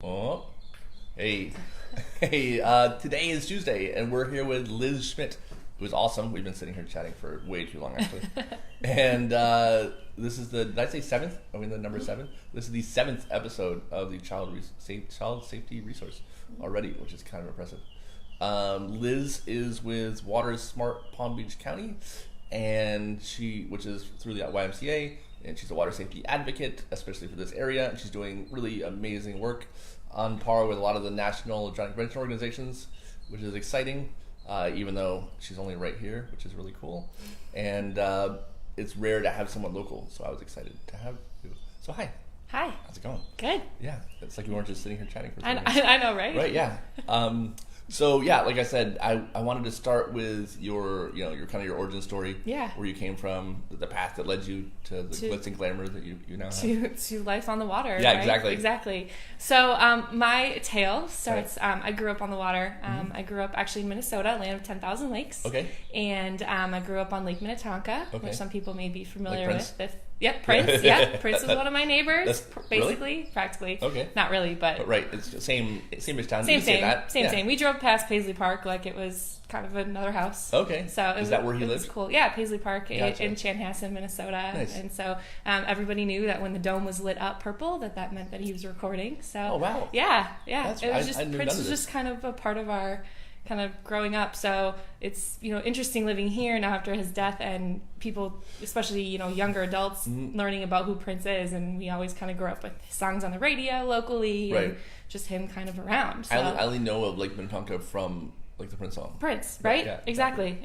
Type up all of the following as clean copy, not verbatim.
Oh, hey, hey! Today is Tuesday, and we're here with Liz Schmidt, who is awesome. We've been sitting here chatting for way too long, actually. And this is the—did I say seventh? I mean the number 7. This is the 7th episode of the Child Safety Resource already, which is kind of impressive. Liz is with Water Smart Palm Beach County, and which is through the YMCA. And she's a water safety advocate, especially for this area. And she's doing really amazing work on par with a lot of the national drowning prevention organizations, which is exciting, even though she's only right here, which is really cool. And it's rare to have someone local, so I was excited to have you. So hi. Hi. How's it going? Good. Yeah, it's like we weren't just sitting here chatting for I know, right? Right, yeah. So yeah, like I said, I wanted to start with your kind of your origin story. Yeah. Where you came from, the path that led you to the glitz and glamour that you now have. To life on the water. Yeah, right? exactly. So my tale starts, I grew up on the water. I grew up actually in Minnesota, land of 10,000 lakes. Okay. And I grew up on Lake Minnetonka, Okay. which some people may be familiar Like Prince? with. Yep, Prince. Yeah, Prince was one of my neighbors. That's, basically, really? Practically. Okay. Not really, but right, it's the same town. Same. We drove past Paisley Park like it was kind of another house. Okay. So is that where he lived? It was cool. Yeah, Paisley Park Gotcha. in Chanhassen, Minnesota. Nice. And so everybody knew that when the dome was lit up purple, that meant that he was recording. So oh wow. Yeah. That's, it was just I knew Prince none of was just kind of a part of our kind of growing up. So it's interesting living here now after his death, and people, especially younger adults, learning about who Prince is. And we always kind of grew up with his songs on the radio locally, right. and just him kind of around. So. I only know of Lake Minnetonka from like the Prince song. Prince, right? Yeah, exactly.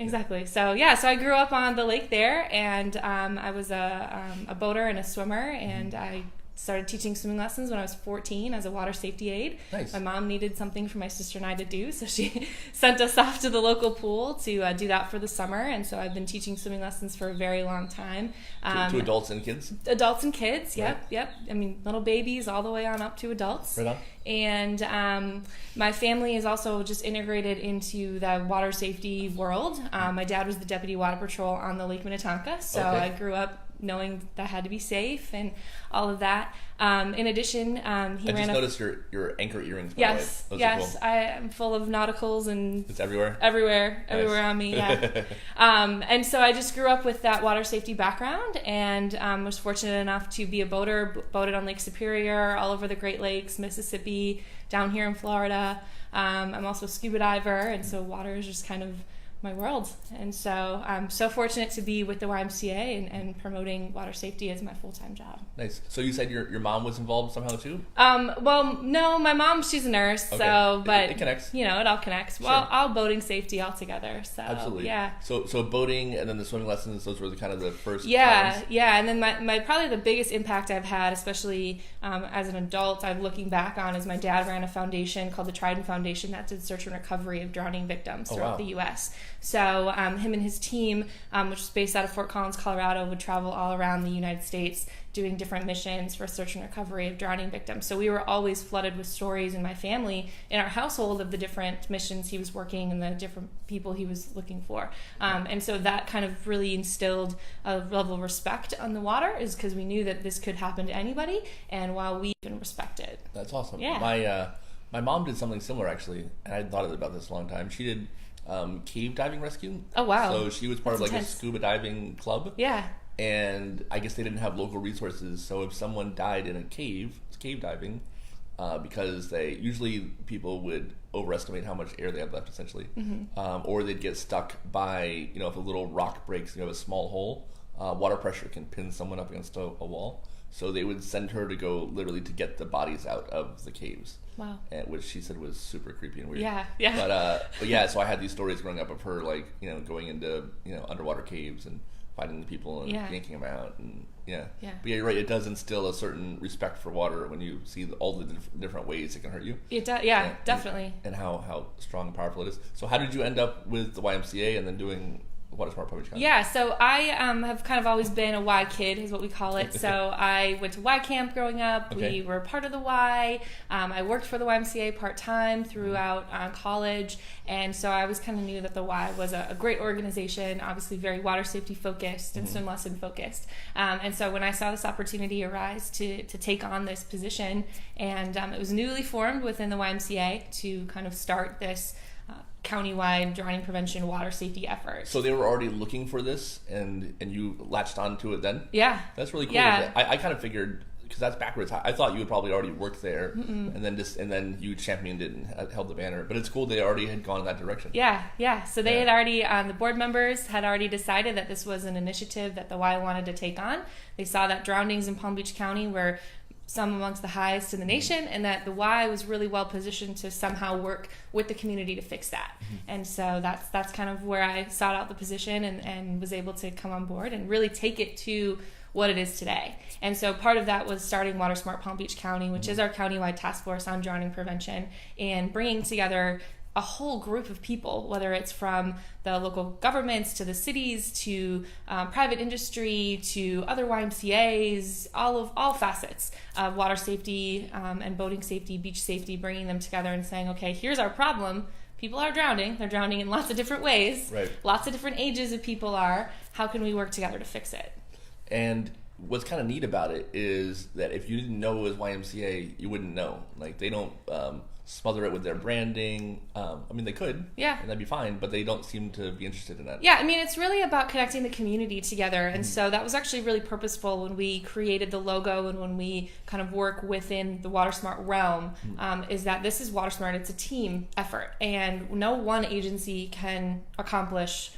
So I grew up on the lake there, and I was a boater and a swimmer, and I started teaching swimming lessons when I was 14 as a water safety aide. Nice. My mom needed something for my sister and I to do, so she sent us off to the local pool to do that for the summer. And so I've been teaching swimming lessons for a very long time. To adults and kids? Adults and kids, right. Yep. I mean, little babies all the way on up to adults. Right on. And my family is also just integrated into the water safety world. My dad was the deputy water patrol on the Lake Minnetonka, so okay. I grew up knowing that had to be safe and all of that. In addition, I just noticed your anchor earrings. By yes, the way. yes, cool. I am full of nauticals and it's everywhere. Everywhere Nice. on me. Yeah. And so I just grew up with that water safety background, and was fortunate enough to be a boater. Boated on Lake Superior, all over the Great Lakes, Mississippi, down here in Florida. I'm also a scuba diver, and so water is just kind of my world. And so I'm so fortunate to be with the YMCA and promoting water safety as my full-time job. Nice. So you said your mom was involved somehow too? Well, no, my mom, she's a nurse, okay. so, but it connects. It all connects. Sure. Well, all boating safety all together. So absolutely. Yeah. So boating and then the swimming lessons, those were kind of the first times. And then my probably the biggest impact I've had, especially as an adult, I'm looking back on, is my dad ran a foundation called the Trident Foundation that did search and recovery of drowning victims throughout the U.S. So him and his team, which is based out of Fort Collins, Colorado, would travel all around the United States doing different missions for search and recovery of drowning victims. So we were always flooded with stories in my family, in our household, of the different missions he was working and the different people he was looking for. And so that kind of really instilled a level of respect on the water, is because we knew that this could happen to anybody, and while we can respect it. That's awesome. Yeah. My mom did something similar, actually, and I had thought about this a long time. She did cave diving rescue. Oh, wow. So she was part That's of like intense. a scuba diving club. Yeah. And I guess they didn't have local resources, so if someone died in a cave, it's cave diving, because usually people would overestimate how much air they have left, essentially, or they'd get stuck by, if a little rock breaks, you have a small hole, water pressure can pin someone up against a wall, so they would send her to go literally to get the bodies out of the caves. Wow. Which she said was super creepy and weird. Yeah. But yeah, so I had these stories growing up of her, like, going into, underwater caves and finding the people and yanking them out, and But yeah, you're right. It does instill a certain respect for water when you see all the different ways it can hurt you. It does, definitely. And how strong and powerful it is. So how did you end up with the YMCA and then doing Water Smart Palm Beach County? Yeah, so I have kind of always been a Y kid, is what we call it. So I went to Y camp growing up. Okay. We were part of the Y. I worked for the YMCA part-time throughout college. And so I always kind of knew that the Y was a great organization, obviously very water safety focused and swim lesson focused. And so when I saw this opportunity arise to take on this position, and it was newly formed within the YMCA to kind of start this countywide drowning prevention water safety effort. So they were already looking for this, and you latched onto it then? Yeah. That's really cool. Yeah. I kind of figured, because that's backwards. I thought you had probably already worked there, and then you championed it and held the banner. But it's cool they already had gone in that direction. Yeah. So they had already, the board members had already decided that this was an initiative that the Y wanted to take on. They saw that drownings in Palm Beach County were some amongst the highest in the nation, and that the Y was really well positioned to somehow work with the community to fix that. And so that's kind of where I sought out the position and was able to come on board and really take it to what it is today. And so part of that was starting Water Smart Palm Beach County, which is our countywide task force on drowning prevention, and bringing together a whole group of people, whether it's from the local governments to the cities to private industry to other YMCAs, all facets of water safety and boating safety, beach safety, bringing them together and saying, okay, here's our problem. People are drowning. They're drowning in lots of different ways. Right. Lots of different ages of people are. How can we work together to fix it? And what's kind of neat about it is that if you didn't know it was YMCA, you wouldn't know. Like, they don't smother it with their branding. I mean, they could. Yeah. And that'd be fine, but they don't seem to be interested in that. Yeah, I mean, it's really about connecting the community together. And so that was actually really purposeful when we created the logo and when we kind of work within the Water Smart realm, is that this is Water Smart. It's a team effort. And no one agency can accomplish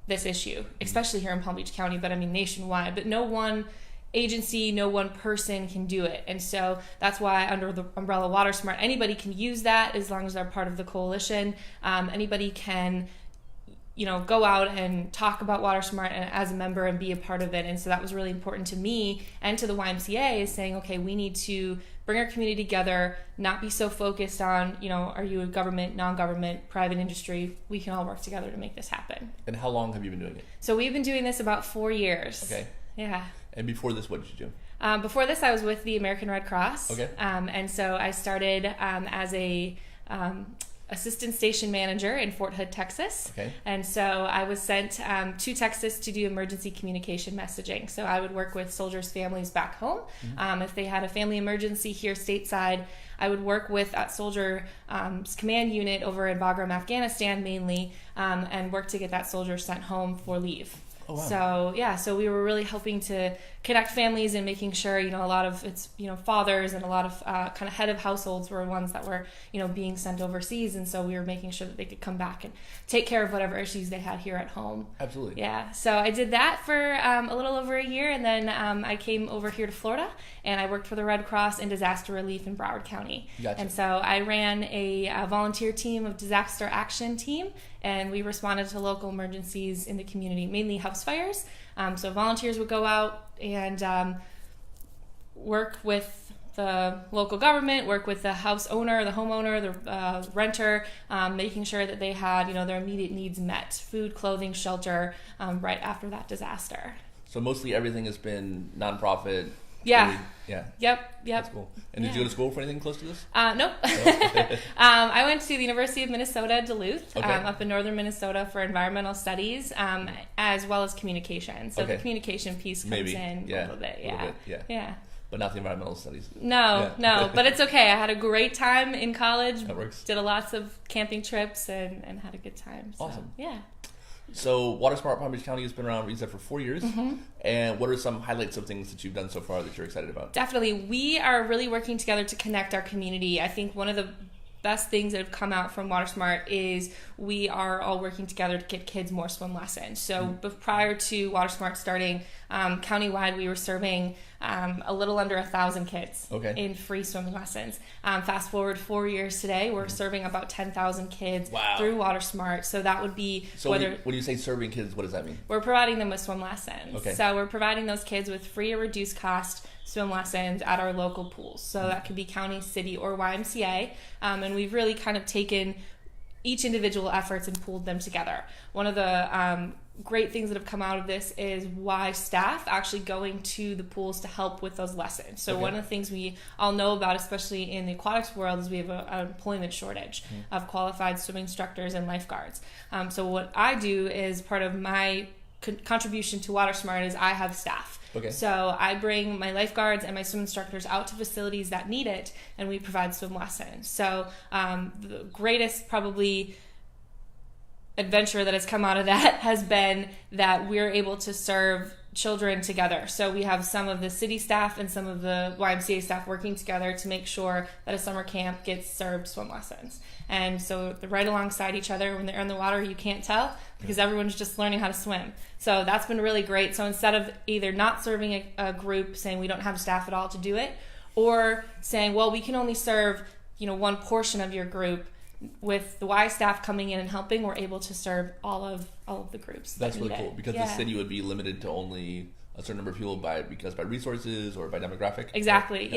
this issue, especially here in Palm Beach County, but I mean nationwide. But no one agency, no one person can do it. And so that's why under the umbrella Water Smart, anybody can use that as long as they're part of the coalition. Anybody can, go out and talk about Water Smart and as a member and be a part of it. And so that was really important to me and to the YMCA, is saying, okay, we need to bring our community together, not be so focused on, are you a government, non-government, private industry? We can all work together to make this happen. And how long have you been doing it? So we've been doing this about 4 years. Okay. Yeah. And before this, what did you do? Before this, I was with the American Red Cross. Okay. And so I started as a assistant station manager in Fort Hood, Texas. Okay. And so I was sent to Texas to do emergency communication messaging. So I would work with soldiers' families back home. If they had a family emergency here stateside, I would work with that soldier command unit over in Bagram, Afghanistan mainly, and work to get that soldier sent home for leave. Oh, So wow. so we were really hoping to connect families and making sure, a lot of it's, fathers and a lot of kind of head of households were ones that were, being sent overseas. And so we were making sure that they could come back and take care of whatever issues they had here at home. Absolutely. Yeah. So I did that for a little over a year. And then I came over here to Florida and I worked for the Red Cross in disaster relief in Broward County. Gotcha. And so I ran a volunteer team of disaster action team, and we responded to local emergencies in the community, mainly house fires. So volunteers would go out and work with the local government, work with the house owner, the homeowner, the renter, making sure that they had, their immediate needs met: food, clothing, shelter, right after that disaster. So mostly everything has been nonprofit. Yeah. Really, yeah. Yep. That's cool. And did you go to school for anything close to this? Nope. I went to the University of Minnesota, Duluth, Okay. up in northern Minnesota for environmental studies, as well as communication. So Okay. the communication piece comes in a little bit. Yeah. But not the environmental studies. No, but it's okay. I had a great time in college. That works. Did lots of camping trips and had a good time. So, Awesome. Yeah. So Water Smart Palm Beach County has been around, you said, for 4 years. And what are some highlights of things that you've done so far that you're excited about? Definitely. We are really working together to connect our community. I think one of the best things that have come out from Water Smart is we are all working together to get kids more swim lessons. So prior to Water Smart starting, countywide, we were serving a little under 1,000 kids in free swimming lessons. Fast forward 4 years today, we're serving about 10,000 kids through Water Smart. So that would be when you say serving kids, what does that mean? We're providing them with swim lessons. Okay. So we're providing those kids with free or reduced cost swim lessons at our local pools. So that could be county, city, or YMCA. And we've really kind of taken each individual efforts and pooled them together. One of the great things that have come out of this is Y staff actually going to the pools to help with those lessons. So one of the things we all know about, especially in the aquatics world, is we have an employment shortage of qualified swimming instructors and lifeguards. So what I do is part of my contribution to Water Smart is I have staff. So I bring my lifeguards and my swim instructors out to facilities that need it, and we provide swim lessons. So the greatest probably adventure that has come out of that has been that we're able to serve children together. So we have some of the city staff and some of the YMCA staff working together to make sure that a summer camp gets served swim lessons. And so they're right alongside each other. When they're in the water, you can't tell because everyone's just learning how to swim. So that's been really great. So instead of either not serving a group, saying we don't have staff at all to do it, or saying, well, we can only serve, one portion of your group, with the Y staff coming in and helping, we're able to serve all of the groups. That's really cool because the city would be limited to only a certain number of people by resources or by demographic. Exactly.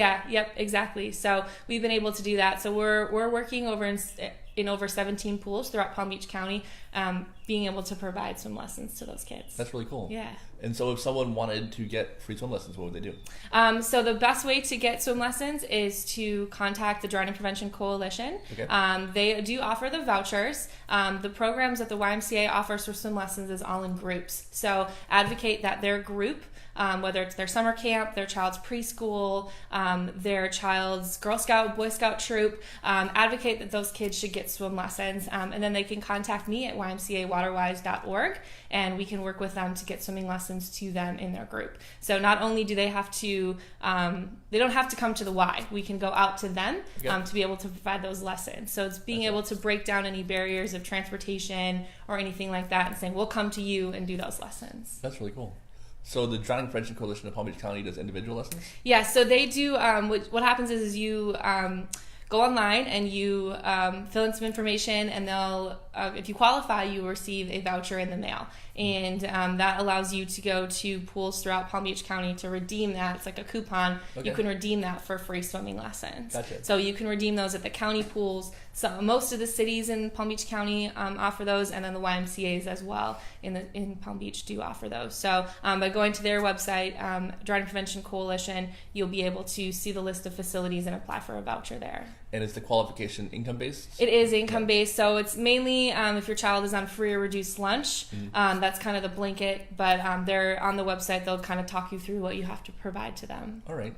Exactly. So we've been able to do that. So we're working over in over 17 pools throughout Palm Beach County, being able to provide swim lessons to those kids. That's really cool. Yeah. And so if someone wanted to get free swim lessons, what would they do? So the best way to get swim lessons is to contact the Drowning Prevention Coalition. They do offer the vouchers. The programs that the YMCA offers for swim lessons is all in groups. So advocate that their group, whether it's their summer camp, their child's preschool, their child's Girl Scout, Boy Scout troop, advocate that those kids should get swim lessons. And then they can contact me at ymcawaterwise.org, and we can work with them to get swimming lessons to them in their group. So not only do they have to, they don't have to come to the Y. We can go out to them to be able to provide those lessons. So it's being able to break down any barriers of transportation or anything like that and saying, we'll come to you and do those lessons. That's really cool. So the Drowning Prevention Coalition of Palm Beach County does individual lessons? Yeah, so they do, what happens is you go online and you fill in some information, and they'll, if you qualify, you will receive a voucher in the mail. And that allows you to go to pools throughout Palm Beach County to redeem that. It's like a coupon. You can redeem that for free swimming lessons. Gotcha. So you can redeem those at the county pools. So most of the cities in Palm Beach County offer those, and then the YMCA's as well in Palm Beach do offer those. So by going to their website, Drowning Prevention Coalition, you'll be able to see the list of facilities and apply for a voucher there. And is the qualification income-based? It is income-based, so it's mainly if your child is on free or reduced lunch, that's kind of the blanket, but they're on the website, they'll kind of talk you through what you have to provide to them. All right.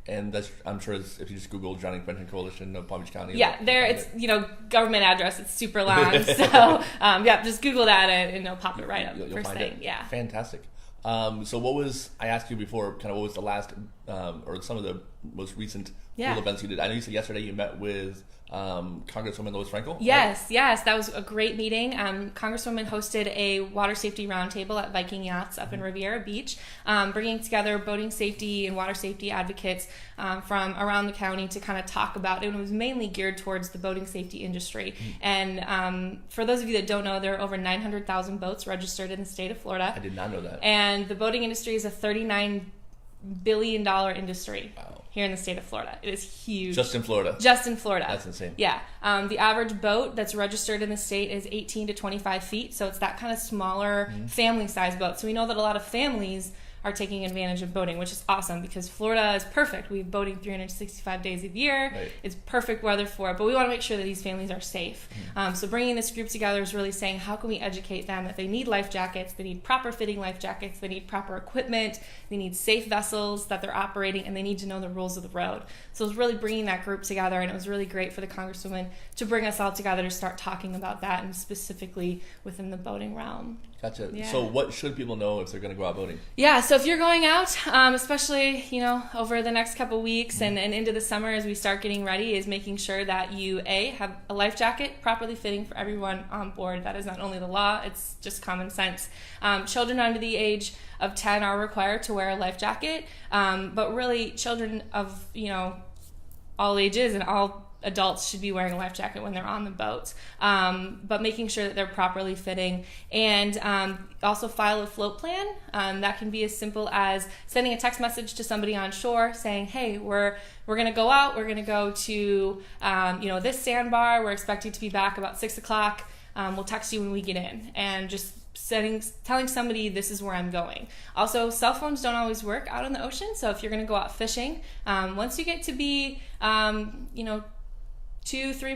And that's, I'm sure if you just Google Drowning Prevention Coalition of Palm Beach County. Yeah, there it's, government address, it's super long, so just Google that and it'll pop it right up first thing. Yeah. Fantastic. So I asked you before, kind of what was the last, or some of the most recent pool events you did? I know you said yesterday you met with Congresswoman Lois Frankel. Yes, that was a great meeting. Congresswoman hosted a water safety roundtable at Viking Yachts up in Riviera Beach, bringing together boating safety and water safety advocates from around the county to kind of talk about it. And it was mainly geared towards the boating safety industry. And for those of you that don't know, there are over 900,000 boats registered in the state of Florida. I did not know that. And the boating industry is a $39 billion industry. Wow. Here in the state of Florida. It is huge. Just in Florida? Just in Florida. That's insane. Yeah. The average boat that's registered in the state is 18 to 25 feet, so it's that kind of smaller family-sized boat. So we know that a lot of families are taking advantage of boating, which is awesome because Florida is perfect. We have boating 365 days a year. Right. It's perfect weather for it, but we want to make sure that these families are safe. So bringing this group together is really saying, how can we educate them that they need life jackets, they need proper fitting life jackets, they need proper equipment, they need safe vessels that they're operating, and they need to know the rules of the road. So it was really bringing that group together, and it was really great for the Congresswoman to bring us all together to start talking about that, and specifically within the boating realm. Gotcha. Yeah. So what should people know if they're going to go out boating? Yeah, so if you're going out, especially, over the next couple weeks and into the summer as we start getting ready, is making sure that you, have a life jacket properly fitting for everyone on board. That is not only the law, it's just common sense. Children under the age of 10 are required to wear a life jacket, but really children of, all ages and all adults should be wearing a life jacket when they're on the boat, but making sure that they're properly fitting. And also file a float plan. That can be as simple as sending a text message to somebody on shore saying, hey, we're going to go out, we're going to go to this sandbar, we're expecting to be back about 6 o'clock, we'll text you when we get in, and just telling somebody this is where I'm going. Also, cell phones don't always work out in the ocean, so if you're going to go out fishing, once you get to be 2-3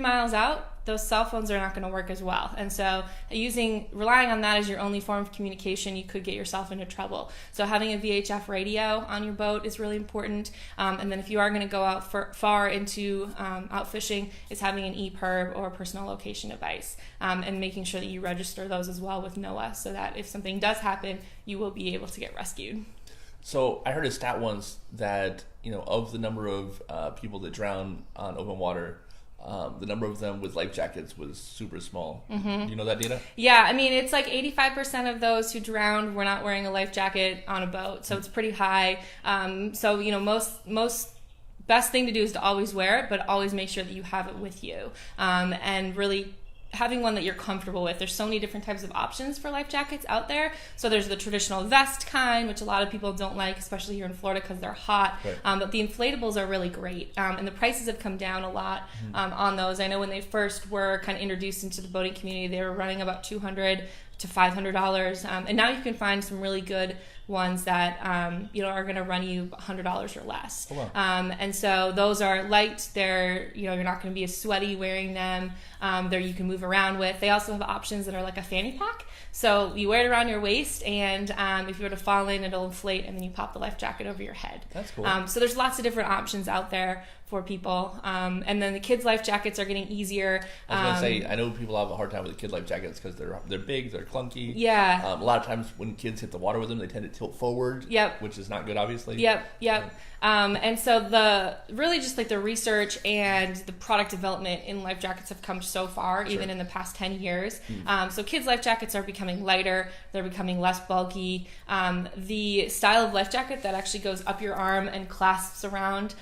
miles out, those cell phones are not going to work as well. And so relying on that as your only form of communication, you could get yourself into trouble. So having a VHF radio on your boat is really important. And then if you are going to go out far into out fishing, is having an EPIRB or personal location device, and making sure that you register those as well with NOAA, so that if something does happen, you will be able to get rescued. So I heard a stat once that, of the number of people that drown on open water, the number of them with life jackets was super small. Mm-hmm. Do you know that data? Yeah, I mean, it's like 85% of those who drowned were not wearing a life jacket on a boat, so it's pretty high. Most best thing to do is to always wear it, but always make sure that you have it with you, and really having one that you're comfortable with. There's so many different types of options for life jackets out there. So there's the traditional vest kind, which a lot of people don't like, especially here in Florida because they're hot. Right. But the inflatables are really great. And the prices have come down a lot on those. I know when they first were kind of introduced into the boating community, they were running about $200 to $500. And now you can find some really good ones that are going to run you $100 or less. Oh, wow. And so those are light. They're you're not going to be as sweaty wearing them. You can move around with. They also have options that are like a fanny pack. So you wear it around your waist, and if you were to fall in, it'll inflate, and then you pop the life jacket over your head. That's cool. So there's lots of different options out there for people. And then the kids' life jackets are getting easier. I was going to say, I know people have a hard time with the kid life jackets because they're big, they're clunky. Yeah. A lot of times when kids hit the water with them, they tend to tilt forward. Yep. Which is not good, obviously. Yep. And so the research and the product development in life jackets have come so far, even in the past 10 years. So kids' life jackets are becoming lighter. They're becoming less bulky. The style of life jacket that actually goes up your arm and clasps around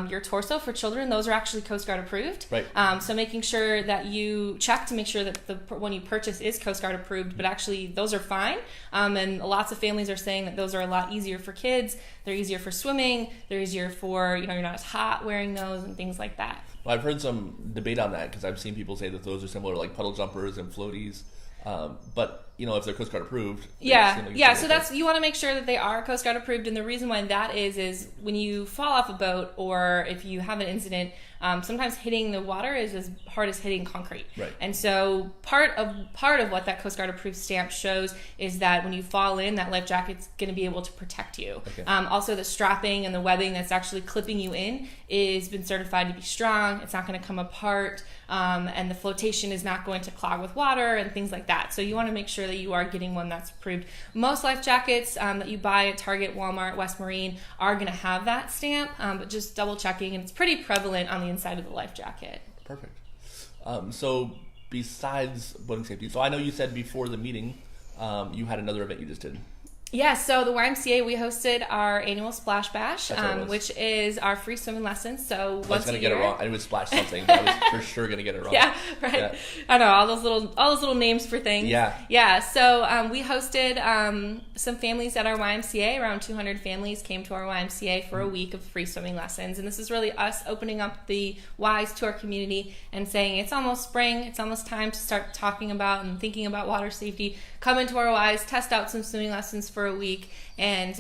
your torso for children, those are actually Coast Guard approved. Right. So making sure that you check to make sure that the one you purchase is Coast Guard approved, but actually those are fine. And lots of families are saying that those are a lot easier for kids. They're easier for swimming. They're easier for, you're not as hot wearing those and things like that. Well, I've heard some debate on that because I've seen people say that those are similar to like puddle jumpers and floaties. But if they're Coast Guard approved, so that's, you want to make sure that they are Coast Guard approved. And the reason why that is when you fall off a boat or if you have an incident, sometimes hitting the water is as hard as hitting concrete. Right. And so part of what that Coast Guard approved stamp shows is that when you fall in, that life jacket's going to be able to protect you. Okay. Also, the strapping and the webbing that's actually clipping you in is been certified to be strong. It's not going to come apart, and the flotation is not going to clog with water and things like that. So you want to make sure that you are getting one that's approved. Most life jackets that you buy at Target, Walmart, West Marine are going to have that stamp, but just double checking, and it's pretty prevalent on the inside of the life jacket. Perfect. So besides boating safety, so I know you said before the meeting you had another event you just did. Yeah, so the YMCA, we hosted our annual Splash Bash, which is our free swimming lessons. So once a year. I was going to get it wrong. I would splash something, but I was for sure going to get it wrong. Yeah, right. Yeah. I know, all those little names for things. Yeah. Yeah, so we hosted some families at our YMCA. Around 200 families came to our YMCA for a week of free swimming lessons. And this is really us opening up the Ys to our community and saying it's almost spring. It's almost time to start talking about and thinking about water safety. Come into our Ys, test out some swimming lessons for a week, and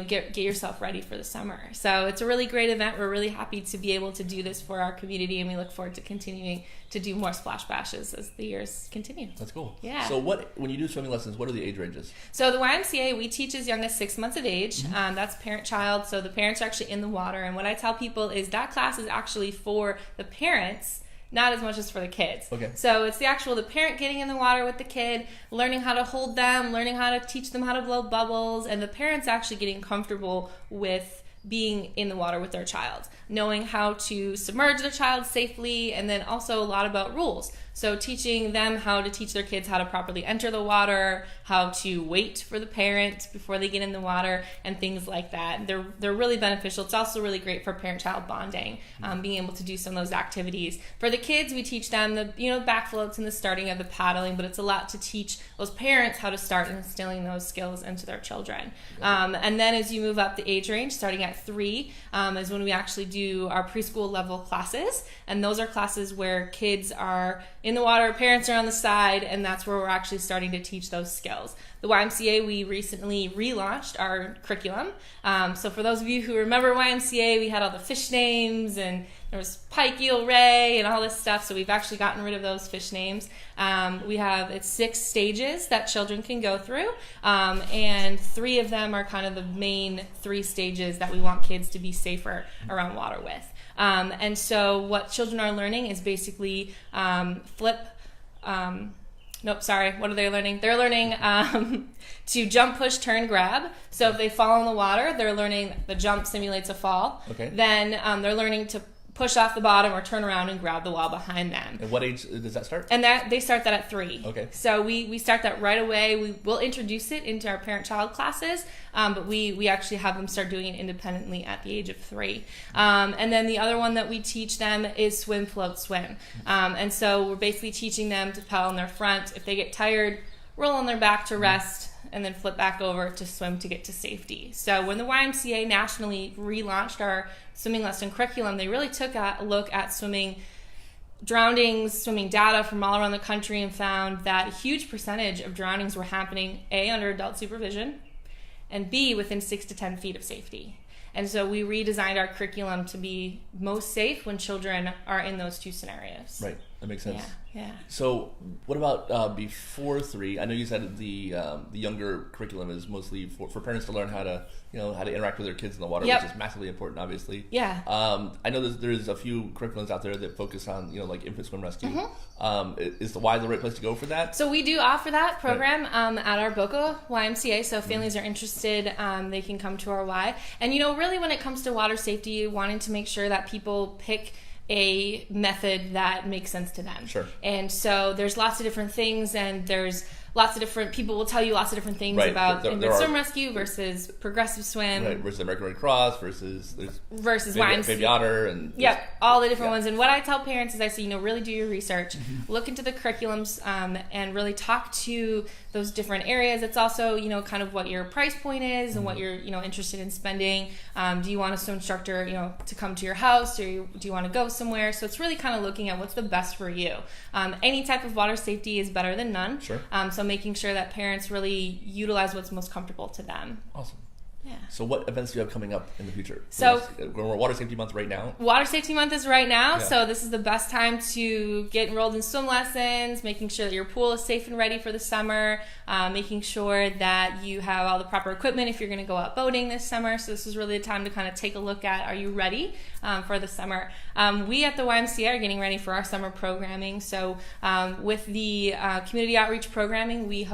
get yourself ready for the summer. So it's a really great event. We're really happy to be able to do this for our community, and we look forward to continuing to do more splash bashes as the years continue. That's cool. Yeah. So when you do swimming lessons, what are the age ranges? So the YMCA, we teach as young as 6 months of age. Mm-hmm. That's parent-child, so the parents are actually in the water. And what I tell people is that class is actually for the parents, not as much as for the kids. Okay. So it's the parent getting in the water with the kid, learning how to hold them, learning how to teach them how to blow bubbles, and the parents actually getting comfortable with being in the water with their child. knowing how to submerge their child safely, and then also a lot about rules. So teaching them how to teach their kids how to properly enter the water, how to wait for the parent before they get in the water, and things like that. They're really beneficial. It's also really great for parent-child bonding, being able to do some of those activities. For the kids, we teach them the back floats and the starting of the paddling, but it's a lot to teach those parents how to start instilling those skills into their children. And then as you move up the age range, starting at 3, is when we actually do our preschool level classes, and those are classes where kids are in the water, parents are on the side, and that's where we're actually starting to teach those skills. The YMCA, we recently relaunched our curriculum. So for those of you who remember YMCA, we had all the fish names, and there was pike, eel, ray, and all this stuff. So we've actually gotten rid of those fish names. It's 6 stages that children can go through, and 3 of them are kind of the main 3 stages that we want kids to be safer around water with. And so what children are learning is basically what are they learning? They're learning to jump, push, turn, grab. So if they fall in the water, they're learning the jump simulates a fall. Okay. Then they're learning to push off the bottom or turn around and grab the wall behind them. And what age does that start? And they start that at 3. Okay. So we start that right away. We will introduce it into our parent-child classes, but we actually have them start doing it independently at the age of 3. And then the other one that we teach them is swim, float, swim. And so we're basically teaching them to paddle on their front. If they get tired, roll on their back to rest, and then flip back over to swim to get to safety. So when the YMCA nationally relaunched our swimming lesson curriculum, they really took a look at swimming drownings, swimming data from all around the country, and found that a huge percentage of drownings were happening, A, under adult supervision, and B, within 6 to 10 feet of safety. And so we redesigned our curriculum to be most safe when children are in those 2 scenarios. Right, that makes sense. Yeah. So what about before 3? I know you said the younger curriculum is mostly for parents to learn how to interact with their kids in the water, which is massively important, obviously. Yeah. I know there's a few curriculums out there that focus on like infant swim rescue. Is the Y the right place to go for that? So we do offer that program at our Boca YMCA. So if families are interested, they can come to our Y. And really when it comes to water safety, wanting to make sure that people pick a method that makes sense to them. Sure. And so there's lots of different things, and there's lots of different people will tell you lots of different things about infant swim rescue versus progressive swim, versus the American Red Cross versus YMCA, Baby Otter, and all the different ones. And what I tell parents is I say, really do your research, look into the curriculums, and really talk to those different areas. It's also kind of what your price point is and what you're interested in spending. Do you want a swim instructor to come to your house, or do you want to go somewhere? So it's really kind of looking at what's the best for you. Any type of water safety is better than none. Sure. So making sure that parents really utilize what's most comfortable to them. Awesome. Yeah. So what events do you have coming up in the future? So we're Water Safety Month right now. Water Safety Month is right now, so this is the best time to get enrolled in swim lessons, making sure that your pool is safe and ready for the summer, making sure that you have all the proper equipment if you're going to go out boating this summer. So this is really the time to kind of take a look at, are you ready for the summer? We at the YMCA are getting ready for our summer programming. So with the community outreach programming, we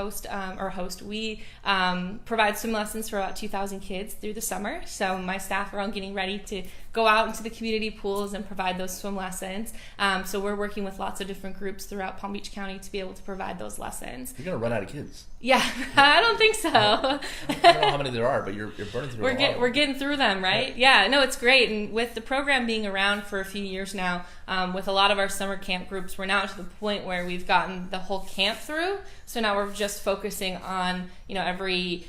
provide swim lessons for about 2,000 kids through the summer. So my staff are all getting ready to go out into the community pools and provide those swim lessons. So we're working with lots of different groups throughout Palm Beach County to be able to provide those lessons. You're going to run out of kids. Yeah, I don't think so. I don't know how many there are, but you're burning through We're getting through them, right? Yeah, no, it's great. And with the program being around for a few years now, with a lot of our summer camp groups, we're now to the point where we've gotten the whole camp through. So now we're just focusing on, every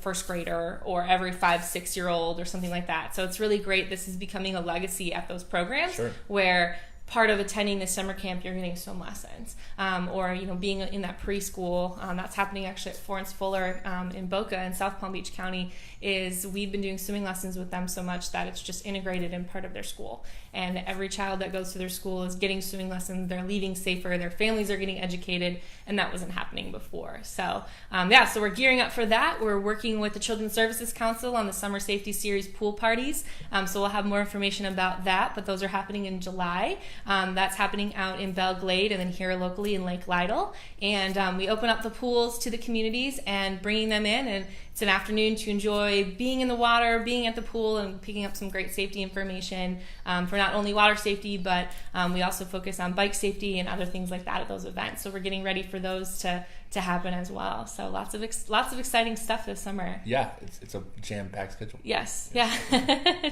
first grader or every 5-6-year-old or something like that. So it's really great. This is becoming a legacy at those programs where part of attending this summer camp, you're getting swim lessons, or being in that preschool. That's happening actually at Florence Fuller in Boca in South Palm Beach County. Is we've been doing swimming lessons with them so much that it's just integrated in part of their school. And every child that goes to their school is getting swimming lessons. They're leaving safer. Their families are getting educated, and that wasn't happening before. So so we're gearing up for that. We're working with the Children's Services Council on the Summer Safety Series pool parties. So we'll have more information about that, but those are happening in July. That's happening out in Belle Glade and then here locally in Lake Lytle. And we open up the pools to the communities and bringing them in, and it's an afternoon to enjoy being in the water, being at the pool, and picking up some great safety information for not only water safety, but we also focus on bike safety and other things like that at those events. So we're getting ready for those to happen as well. So lots of exciting stuff this summer. Yeah, it's a jam-packed schedule. Yes, yeah,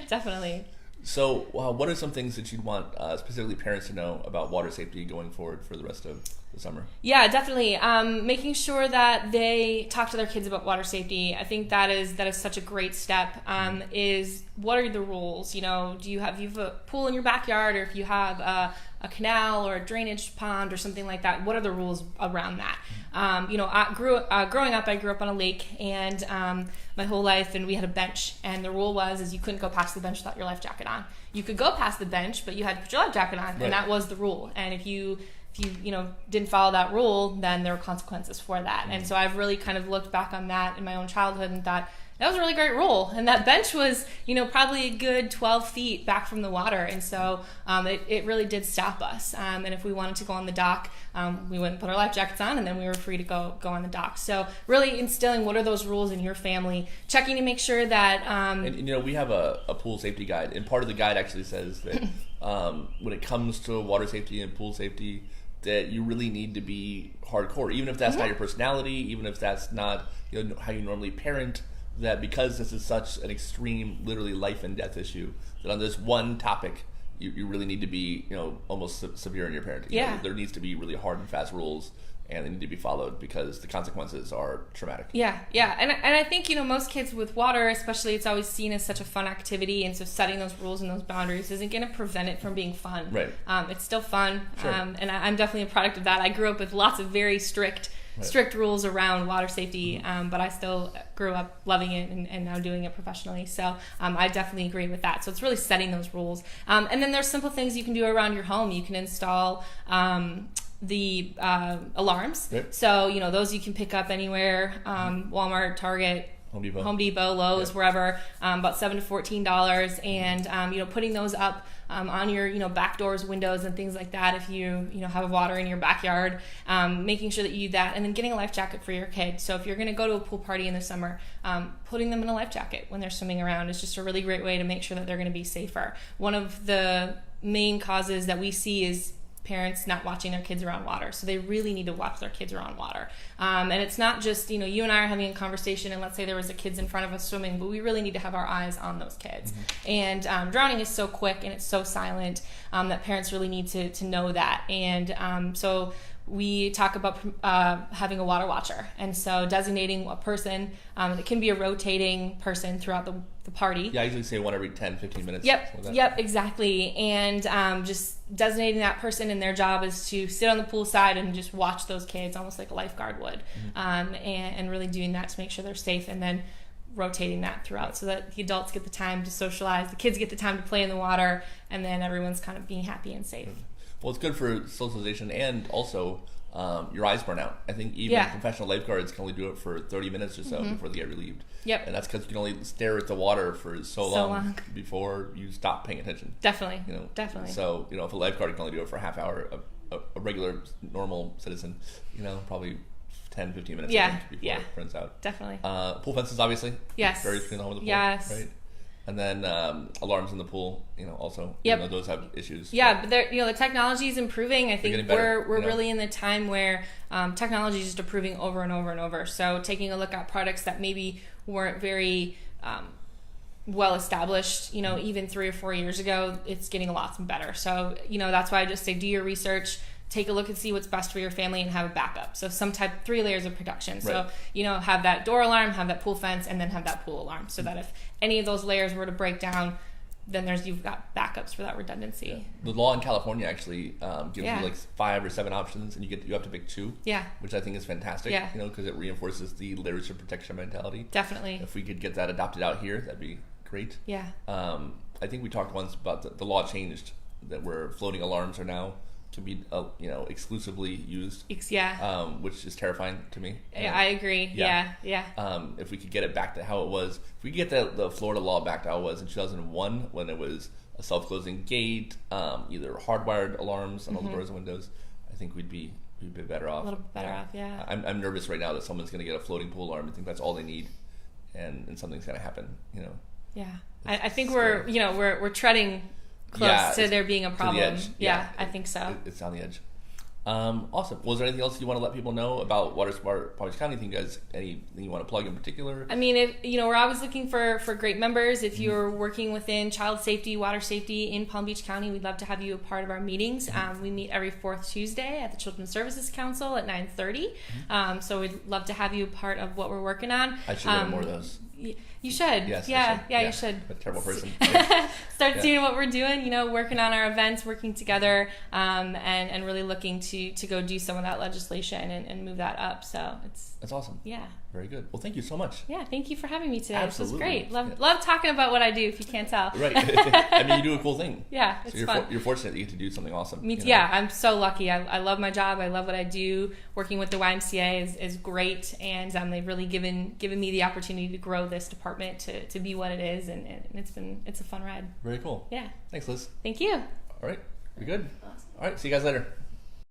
definitely. So what are some things that you'd want specifically parents to know about water safety going forward for the rest of the summer? Yeah, definitely. Making sure that they talk to their kids about water safety. I think that is such a great step. Is what are the rules? You know, do you have a pool in your backyard, or if you have a canal or a drainage pond or something like that, what are the rules around that? Growing up, I grew up on a lake, and my whole life, and we had a bench, and the rule was you couldn't go past the bench without your life jacket on. You could go past the bench, but you had to put your life jacket on, right. And that was the rule. And if you didn't follow that rule, then there were consequences for that. Mm-hmm. And so I've really kind of looked back on that in my own childhood and thought, that was a really great rule. And that bench was, probably a good 12 feet back from the water. And so it really did stop us. And if we wanted to go on the dock, we went and put our life jackets on, and then we were free to go on the dock. So really instilling what are those rules in your family, checking to make sure that... we have a pool safety guide, and part of the guide actually says that when it comes to water safety and pool safety, that you really need to be hardcore, even if that's not your personality, even if that's not how you normally parent, that because this is such an extreme, literally life and death issue, that on this one topic, you really need to be, almost severe in your parenting. Yeah. There needs to be really hard and fast rules, and they need to be followed because the consequences are traumatic. Yeah. And I think, most kids with water, especially, it's always seen as such a fun activity, and so setting those rules and those boundaries isn't going to prevent it from being fun. Right. It's still fun, sure. And I'm definitely a product of that. I grew up with lots of very strict rules around water safety, but I still grew up loving it and now doing it professionally. So I definitely agree with that. So it's really setting those rules. And then there's simple things you can do around your home. You can install the alarms. Yep. So, those you can pick up anywhere, Walmart, Target, Home Depot, Lowe's, wherever, about $7 to $14, and putting those up on your back doors, windows, and things like that. If you have water in your backyard, making sure that you do that, and then getting a life jacket for your kid. So if you're going to go to a pool party in the summer, putting them in a life jacket when they're swimming around is just a really great way to make sure that they're going to be safer. One of the main causes that we see is parents not watching their kids around water. So they really need to watch their kids around water. And it's not just, you and I are having a conversation, and let's say there was a kids in front of us swimming, but we really need to have our eyes on those kids. Mm-hmm. And drowning is so quick and it's so silent that parents really need to know that. And so we talk about having a water watcher. And so designating a person, it can be a rotating person throughout the party. Yeah, I usually say one every 10, 15 minutes. Yep, exactly. And just designating that person, and their job is to sit on the pool side and just watch those kids almost like a lifeguard would. Mm-hmm. And really doing that to make sure they're safe, and then rotating that throughout so that the adults get the time to socialize, the kids get the time to play in the water, and then everyone's kind of being happy and safe. Mm-hmm. Well, it's good for socialization, and also your eyes burn out. I think even professional lifeguards can only do it for 30 minutes or so before they get relieved. Yep. And that's because you can only stare at the water for so long before you stop paying attention. Definitely. Definitely. So, if a lifeguard can only do it for a half hour, a regular, normal citizen, probably 10, 15 minutes before it runs out. Definitely. Pool fences, obviously. Yes. Very between the home and the pool. Yes. Right? And then alarms in the pool, also. Yep. Those have issues. Yeah, but the technology is improving. I think we're really in the time where technology is just improving over and over and over. So taking a look at products that maybe weren't very well established, even 3 or 4 years ago, it's getting a lot better. So, that's why I just say do your research. Take a look and see what's best for your family, and have a backup. So 3 layers of protection. So, have that door alarm, have that pool fence, and then have that pool alarm. So that if any of those layers were to break down, then you've got backups for that redundancy. Yeah. The law in California actually gives you like 5 or 7 options, and you have to pick 2. Yeah. Which I think is fantastic. Yeah. Because it reinforces the layers of protection mentality. Definitely. If we could get that adopted out here, that'd be great. Yeah. I think we talked once about the law changed, that where floating alarms are now can be exclusively used, which is terrifying to me. Yeah, I agree. Yeah. If we could get it back to how it was, if we could get the Florida law back to how it was in 2001, when it was a self-closing gate, either hardwired alarms on all the doors and windows, I think we'd be better off. A little bit better off, yeah. I'm nervous right now that someone's going to get a floating pool alarm and think that's all they need, and something's going to happen. Yeah, I think we're treading close to there being a problem. To the edge. Yeah, I think so. It's on the edge. Awesome. Well, is there anything else you want to let people know about Water Smart Palm Beach County? Anything you want to plug in particular? I mean, if we're always looking for great members. If you're working within child safety, water safety in Palm Beach County, we'd love to have you a part of our meetings. We meet every fourth Tuesday at the Children's Services Council at 9:30. So we'd love to have you a part of what we're working on. I should go to more of those. You should. Yes, yeah, you should. A terrible person. Start seeing what we're doing, working on our events, working together, and really looking to go do some of that legislation and move that up. So that's awesome. Yeah. Very good. Well, thank you so much. Yeah, thank you for having me today. Absolutely. This was great. Love talking about what I do, if you can't tell. Right. I mean, you do a cool thing. Yeah, it's fun. You're fortunate that you get to do something awesome. Me too. Yeah, I'm so lucky. I love my job. I love what I do. Working with the YMCA is great, and they've really given me the opportunity to grow this department to be what it is, and it's a fun ride. Very cool. Yeah. Thanks, Liz. Thank you. All right. You're good. Awesome. All right. See you guys later.